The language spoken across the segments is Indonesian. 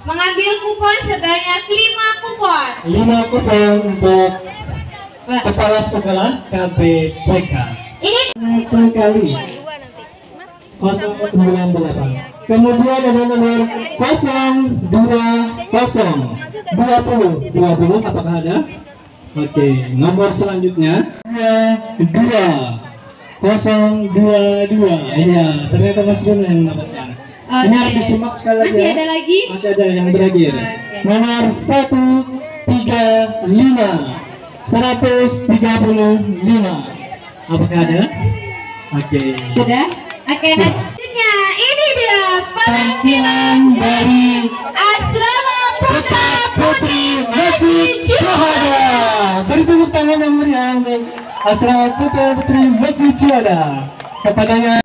mengambil kupon sebanyak 5 kupon. 5 kupon untuk kepala sekolah KBTK. Ini sekali 098. Kemudian ada nomor 020 apakah ada? Oke, nomor selanjutnya 022. Iya, ternyata Mas Gun yang mendapatkan. Ini harus disimak sekali lagi. Masih ada lagi? Masih ada yang terakhir. Nomor 135. Apakah ada? Oke. Sudah? Oke, selanjutnya ini dia Penampilan dari Asrama Putra Putri Masjid Syuhada. Beri tepuk tangan yang meriah untuk Asrama Putra Putri Masjid Syuhada. Kepadanya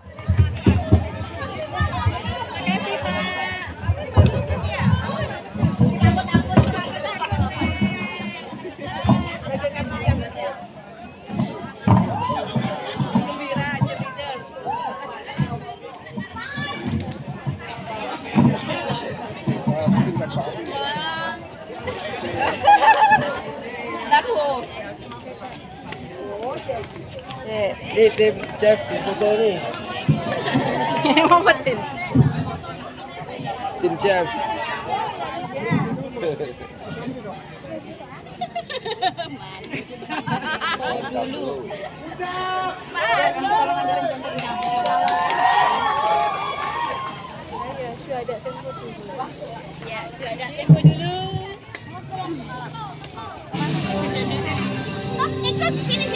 tim chef foto nih. Mau betul. Tim chef. Ya, sudah ada tempo dulu. Oh, ikut sini.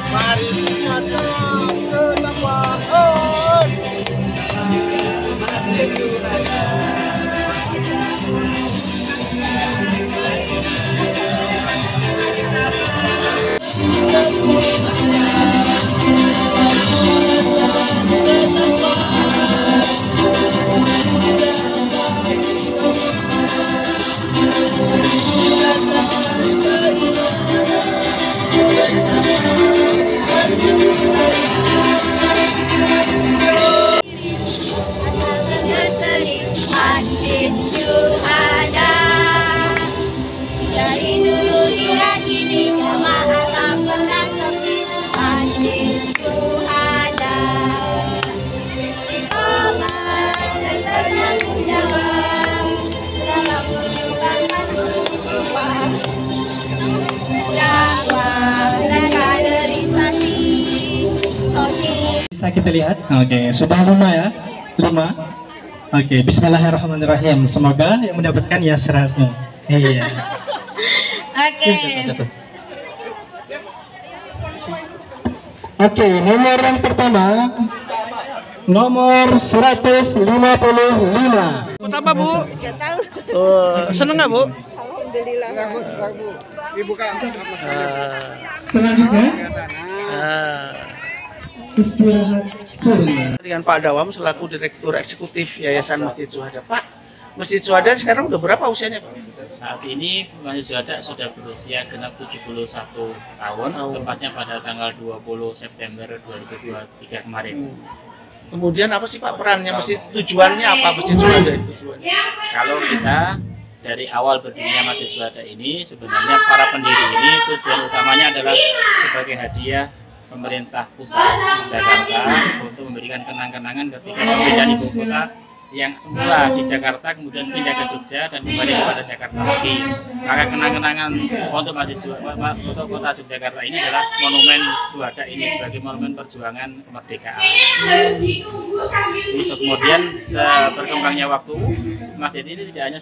Mari kita ke tempat Masjid Syuhada. Dari dulu hingga kini jamaah tak pernah sepi. Masjid Syuhada. Istiqomah dan bertanggung jawab dalam memperjuangkan dakwah dan kaderisasi sosial. bisa kita lihat. Oke, sudah 5 ya. 5. Oke, bismillahirrahmanirrahim. Semoga yang mendapatkan ya serasmu. Iya. Oke. Oke, nomor yang pertama nomor 155. Pertama Bu. Seneng nggak Bu? Alhamdulillah. Ibu kan. Selanjutnya istirahat sebentar. Dengan Pak Dawam selaku Direktur Eksekutif Yayasan Masjid Syuhada. Pak, Masjid Syuhada sekarang udah berapa usianya Pak? Saat ini Masjid Syuhada sudah berusia genap 71 tahun, tepatnya pada tanggal 20 September 2023 kemarin. Kemudian apa sih Pak perannya masjid? Tujuannya apa Masjid Syuhada itu? Kalau kita dari awal berdirinya Masjid Syuhada ini, sebenarnya para pendiri ini tujuan utamanya adalah sebagai hadiah pemerintah pusat Jakarta untuk memberikan kenang-kenangan ketika pemindahan ibu kota yang semula di Jakarta kemudian pindah ke Jogja dan kembali kepada Jakarta lagi. Maka kenang-kenangan untuk Masjid Syuhada untuk kota Yogyakarta ini adalah monumen Syuhada ini sebagai monumen perjuangan kemerdekaan. Jadi kemudian berkembangnya waktu, masjid ini tidak hanya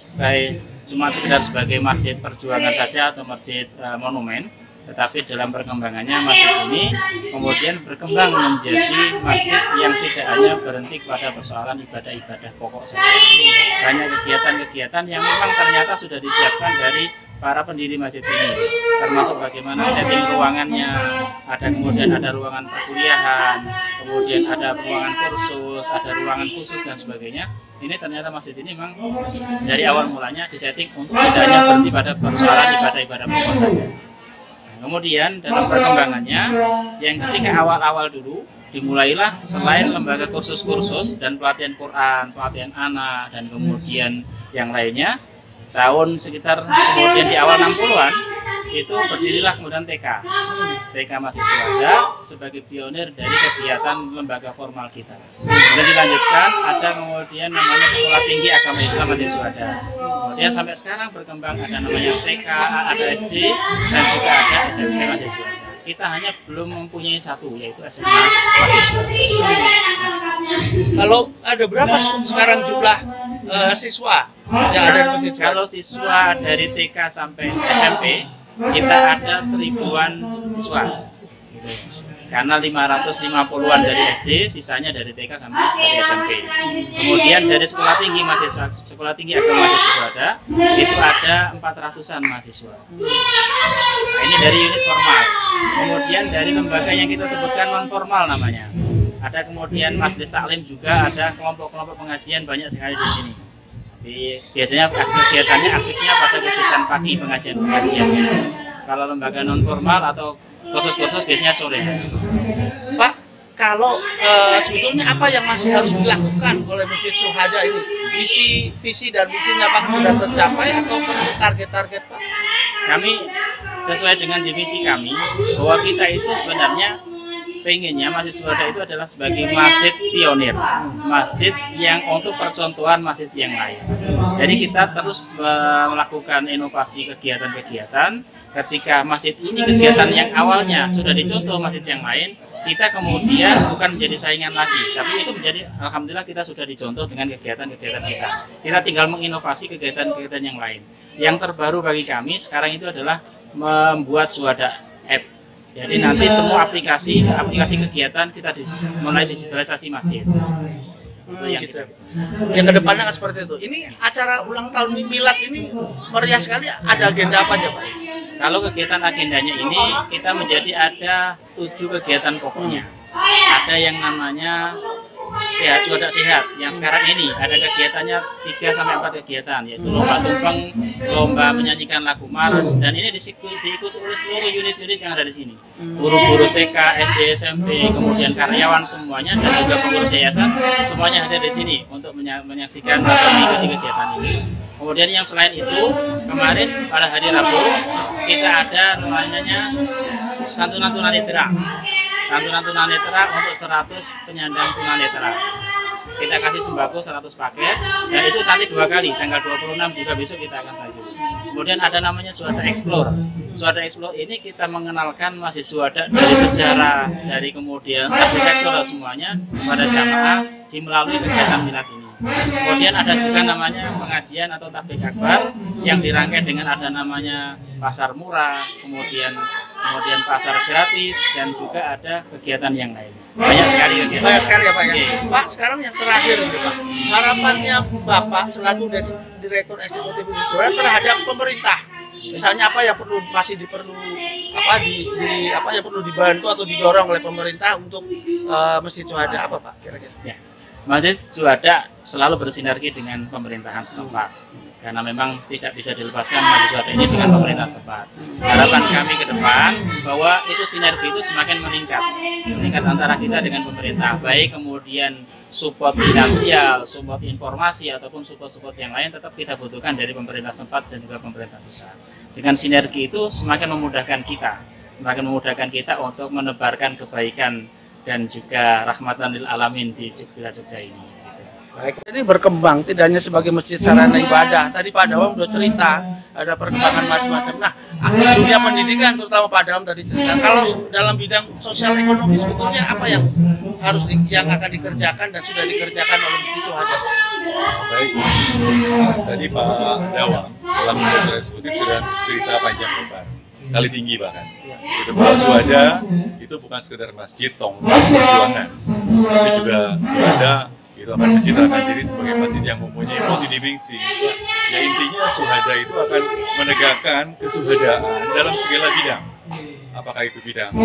cuma sekedar sebagai masjid perjuangan saja atau masjid monumen, tetapi dalam perkembangannya masjid ini kemudian berkembang menjadi masjid yang tidak hanya berhenti pada persoalan ibadah-ibadah pokok saja. Banyak kegiatan-kegiatan yang memang ternyata sudah disiapkan dari para pendiri masjid ini, termasuk bagaimana setting ruangannya, kemudian ada ruangan perkuliahan, kemudian ada ruangan kursus, ada ruangan khusus dan sebagainya. Ini ternyata masjid ini memang dari awal mulanya disetting untuk tidak hanya berhenti pada persoalan ibadah-ibadah pokok saja. Kemudian dalam perkembangannya, yang ketika awal-awal dulu dimulailah selain lembaga kursus-kursus dan pelatihan Quran, pelatihan anak dan kemudian yang lainnya, tahun sekitar kemudian di awal 60-an itu berdirilah kemudian TK Masjid Syuhada sebagai pionir dari kegiatan lembaga formal kita. Kemudian dilanjutkan ada kemudian namanya Sekolah Tinggi Agama Islam Masjid Syuhada. Kemudian sampai sekarang berkembang ada namanya TK, ada SD dan juga ada SMP Masjid Syuhada. Kita hanya belum mempunyai satu, yaitu SMA Masjid Syuhada. Kalau ada berapa sekarang jumlah siswa yang ada di Masjid Syuhada? Kalau siswa dari TK sampai SMP kita ada 1000-an siswa. Karena 550-an dari SD, sisanya dari TK sampai dari SMP. Kemudian dari sekolah tinggi mahasiswa, sekolah tinggi agama Masjid Syuhada itu ada 400-an mahasiswa. Nah, ini dari unit formal. Kemudian dari lembaga yang kita sebutkan non formal namanya. Ada kemudian majelis taklim juga, ada kelompok-kelompok pengajian banyak sekali di sini. Biasanya kegiatannya aktifnya pada kegiatan pagi pengajian-pengajiannya. Kalau lembaga non formal atau kursus-kursus biasanya sore. Pak, kalau sebetulnya apa yang masih harus dilakukan oleh Masjid Syuhada ini? Visi dan misinya apakah sudah tercapai atau perlu target-target, Pak? Kami sesuai dengan divisi kami bahwa kita itu sebenarnya pengennya Masjid Syuhada itu adalah sebagai masjid pionir, masjid yang untuk percontohan masjid yang lain. Jadi kita terus melakukan inovasi kegiatan-kegiatan. Ketika masjid ini kegiatan yang awalnya sudah dicontoh masjid yang lain, kita kemudian bukan menjadi saingan lagi, tapi itu menjadi, alhamdulillah kita sudah dicontoh dengan kegiatan-kegiatan kita. Kita tinggal menginovasi kegiatan-kegiatan yang lain. Yang terbaru bagi kami sekarang itu adalah membuat Syuhada app. Jadi nanti semua aplikasi kegiatan kita mulai digitalisasi masjid. Itu yang gitu. Yang kedepannya kan seperti itu. Ini acara ulang tahun milad ini meriah sekali. Ada agenda apa aja, Pak? Kalau kegiatan agendanya ini kita menjadi ada 7 kegiatan pokoknya. Ada yang namanya Syuhada Sehat, yang sekarang ini ada kegiatannya 3-4 kegiatan, yaitu lomba tumpeng, lomba menyanyikan lagu Mars, dan ini diikuti oleh seluruh unit-unit yang ada di sini. Guru-guru TK, SD, SMP, kemudian karyawan semuanya dan juga pengurus yayasan semuanya ada di sini untuk menyaksikan atau mengikuti kegiatan ini. Kemudian yang selain itu, kemarin pada hari Rabu kita ada namanya santunan tunanetra. Santunan tunanetra untuk 100 penyandang tunanetra. Kita kasih sembako 100 paket, dan itu nanti 2 kali, tanggal 26 juga besok kita akan saja. Kemudian ada namanya Syuhada Explore. Syuhada Explore ini kita mengenalkan Masjid Syuhada dari sejarah, dari kemudian arsitektur semuanya pada jamaah di melalui kegiatan milad ini. Kemudian ada juga namanya pengajian atau tabligh akbar yang dirangkai dengan ada namanya pasar murah, kemudian pasar gratis, dan juga ada kegiatan yang lain. Banyak sekali kegiatan. Banyak sekali ya, Pak ya. Pak, sekarang yang terakhir itu, Pak. Harapannya Bapak selaku Direktur Eksekutif Masjid Syuhada terhadap pemerintah. Misalnya apa yang masih perlu dibantu atau didorong oleh pemerintah untuk Masjid Syuhada apa, Pak, kira-kira? Ya. Masjid Syuhada selalu bersinergi dengan pemerintahan setempat, karena memang tidak bisa dilepaskan Masjid Syuhada ini dengan pemerintah setempat. Harapan kami ke depan bahwa itu sinergi itu semakin meningkat antara kita dengan pemerintah, baik kemudian support finansial, support informasi ataupun support yang lain tetap kita butuhkan dari pemerintah setempat dan juga pemerintah pusat. Dengan sinergi itu semakin memudahkan kita untuk menebarkan kebaikan dan juga rahmatan lil alamin di Jogja ini. Baik, ini berkembang tidak hanya sebagai masjid sarana ibadah. Tadi Pak Dawam sudah cerita ada perkembangan macam-macam. Nah, dunia pendidikan terutama Pak Dawam tadi cerita. Kalau dalam bidang sosial ekonomi sebetulnya apa yang akan dikerjakan dan sudah dikerjakan oleh Masjid Syuhada? Baik, tadi Pak Dawam dalam Direktur Eksekutif sudah cerita panjang lebar, kali tinggi bahkan. Itu bahwa Syuhada itu bukan sekedar masjid tonggak perjuangan, tapi juga Syuhada itu itu akan mencitrakan diri sebagai masjid yang mempunyai multidimensi. Ya intinya syuhada itu akan menegakkan kesyuhadaan dalam segala bidang. Apakah itu bidang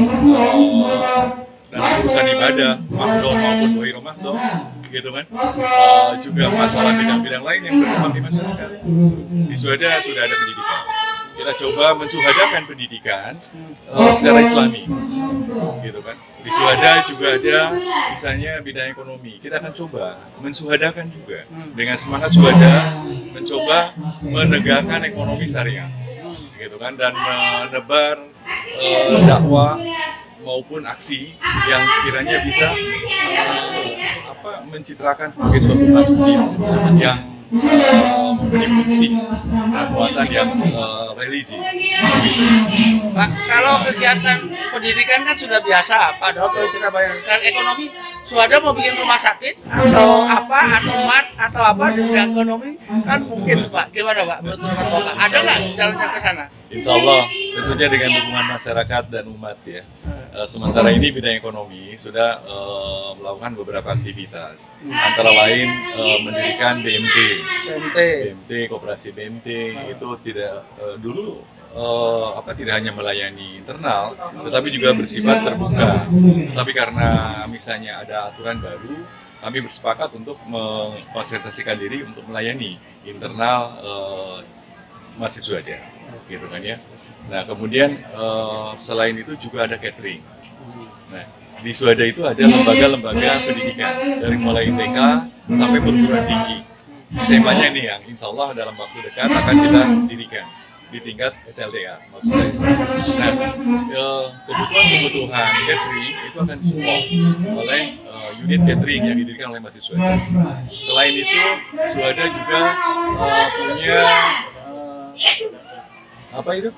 dalam urusan ibadah, mahdoh maupun ghairu mahdoh, gitu kan? Juga masalah bidang-bidang lain yang berkembang di masyarakat. Di syuhada sudah ada pendidikan. Kita coba mensyuhadakan pendidikan secara Islami, gitu kan? Di syuhada juga ada misalnya bidang ekonomi. Kita akan coba mensyuhadakan juga dengan semangat syuhada, mencoba menegakkan ekonomi syariah, gitu kan? Dan menebar dakwah maupun aksi yang sekiranya bisa mencitrakan sebagai suatu masjid yang mempunyai fungsi kekuatan yang religi. Pak, kalau kegiatan pendidikan kan sudah biasa, Pak Dokter kita bayangkan ekonomi, Syuhada mau bikin rumah sakit atau apa, atau mart atau apa di bidang ekonomi kan mungkin Pak. Gimana Pak? Menurut Bapak ada nggak jalannya ke sana? Insya Allah tentunya dengan dukungan masyarakat dan umat ya. Sementara ini bidang ekonomi sudah melakukan beberapa aktivitas, antara lain mendirikan BMT, koperasi BMT itu tidak dulu tidak hanya melayani internal, tetapi juga bersifat terbuka. Tetapi karena misalnya ada aturan baru, kami bersepakat untuk mengkonsentrasikan diri untuk melayani internal Masjid Syuhada, gitu kan ya. Nah kemudian selain itu juga ada catering. Nah di Syuhada itu ada lembaga-lembaga pendidikan dari mulai TK sampai perguruan tinggi. SMA-nya ini yang insya Allah dalam waktu dekat akan kita dirikan di tingkat SLTA, maksud saya. Nah kebutuhan catering itu akan disupport oleh unit catering yang didirikan oleh Masjid Syuhada. Selain itu Syuhada juga punya apa itu?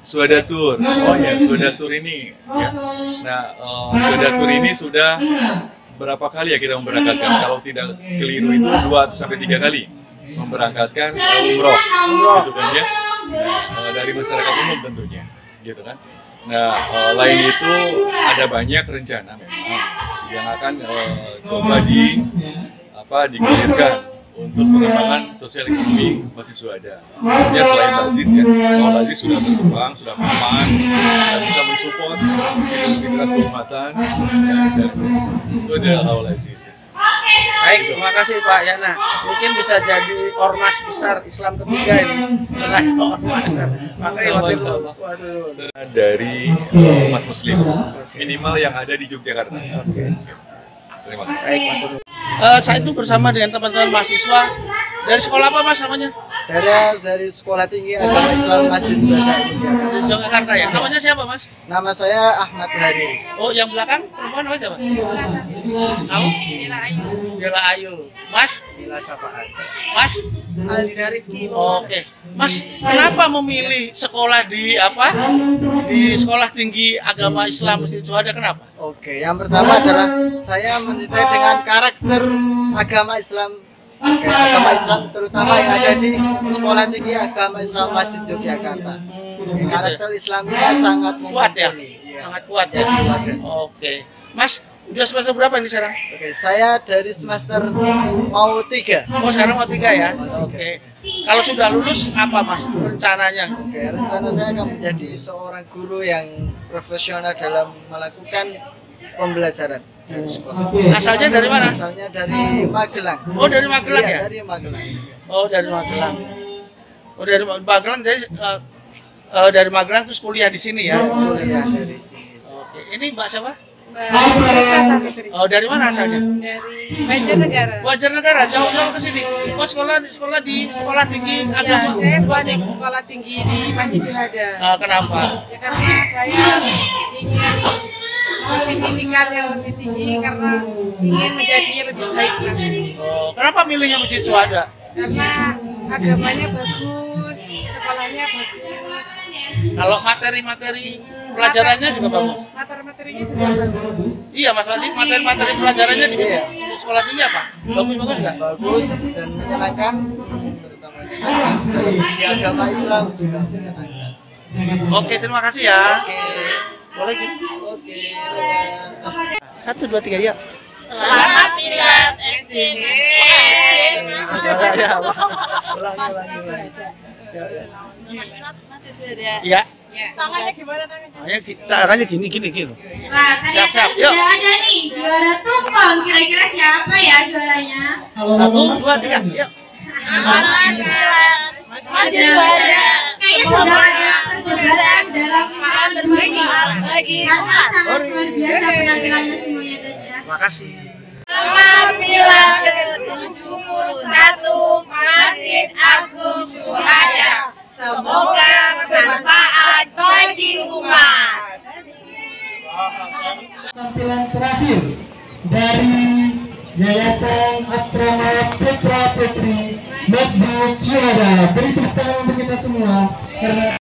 Syuhada Tour. Oh ya, Syuhada Tour ini. Ya. Nah, Syuhada Tour ini sudah berapa kali ya kita memberangkatkan? Kalau tidak keliru itu 2 sampai 3 kali memberangkatkan umroh, gitu kan ya. Nah, dari masyarakat umum tentunya, gitu kan. Nah, lain itu ada banyak rencana memang yang akan coba digulirkan untuk pengembangan sosial ekonomi Masjid Syuhada. Ya selain Lazis ya, kalau Lazis sudah berkembang, sudah aman, dan bisa mensupport aktivitas keumatan, itu adalah kalau Lazis. Baik, terima kasih Pak Yana. Mungkin bisa jadi ormas besar Islam ketiga ini. Selain ormas. Dari umat Muslim, minimal yang ada di Yogyakarta. Terima kasih. Baik, Pak. Saya itu bersama dengan teman-teman mahasiswa dari sekolah apa Mas namanya? Dari Sekolah Tinggi Agama Islam Masjid Syuhada Yogyakarta ya. Namanya siapa Mas? Nama saya Ahmad Hari. Oh, yang belakang perempuan namanya siapa? Tahu? Bella Ayu. Mas? Bila Safaat. Mas? Alina Rifki. Oke. Mas, kenapa memilih sekolah di Di Sekolah Tinggi Agama Islam Masjid Syuhada, kenapa? Oke, yang pertama adalah saya mencintai dengan karakter agama Islam. Agama Islam terutama yang ada di Sekolah Tinggi Agama Islam Masjid Yogyakarta. Karakter Islamnya sangat kuat ya? Iya. Sangat kuat ya? Oke. Mas, udah semester berapa ini sekarang? Oke, saya dari semester mau 3. Oh, sekarang mau 3 ya? Oke. Kalau sudah lulus, apa Mas rencananya? Oke, rencana saya akan menjadi seorang guru yang profesional dalam melakukan pembelajaran dari sekolah. Asalnya dari mana? Asalnya dari Magelang. Oh, dari Magelang ya? Dari Magelang. Oh, dari Magelang. Oh, dari Magelang. Dari Magelang terus kuliah di sini ya? Kuliah dari sini. Oke. Ini Mbak siapa? Mbak Oh, dari mana asalnya? dari Banjarnegara. Banjarnegara, jauh-jauh ke sini. Oh, sekolah di Sekolah Tinggi Ya, Agama. saya sekolah tinggi di Masjid Syuhada. Kenapa? Ya, karena saya ingin pendidikan yang lebih tinggi karena ingin menjadi yang lebih baik nanti. Oh, kenapa milihnya Masjid Syuhada? Karena agamanya bagus, sekolahnya bagus, Kalau materi-materi pelajarannya juga bagus. materi-materinya juga bagus. Iya, Mas Wadi, materi-materi pelajarannya di sekolah tinggi apa? Bagus-bagus nggak? Bagus dan menyenangkan, terutama dalam segi agama Islam juga menyenangkan. Oke, terima kasih ya. Oke. Boleh gitu? Oke, dadah. 1, 2, 3 ya. Selamat Pilat SD. Iya. Sanganya gimana namanya? Ya, caranya gini. Wah, ternyata Siap, yuk. sudah ada nih juara tumpeng. Kira-kira siapa ya juaranya? Satu, dua, tiga, yuk. Selamat Pilat. Masjid Wada. Kayaknya sudah ada persaudaraan dalam Makan berbagi. karena sangat luar biasa penampilannya semuanya tadi ya. Makasih. Selamat Pilat ke-71 Masjid Agung Syuhada. Semoga bermanfaat bagi umat. Tampilan terakhir dari Yayasan Asrama Putra Putri Masjid Syuhada. Beri tepuk tangan untuk kita semua karena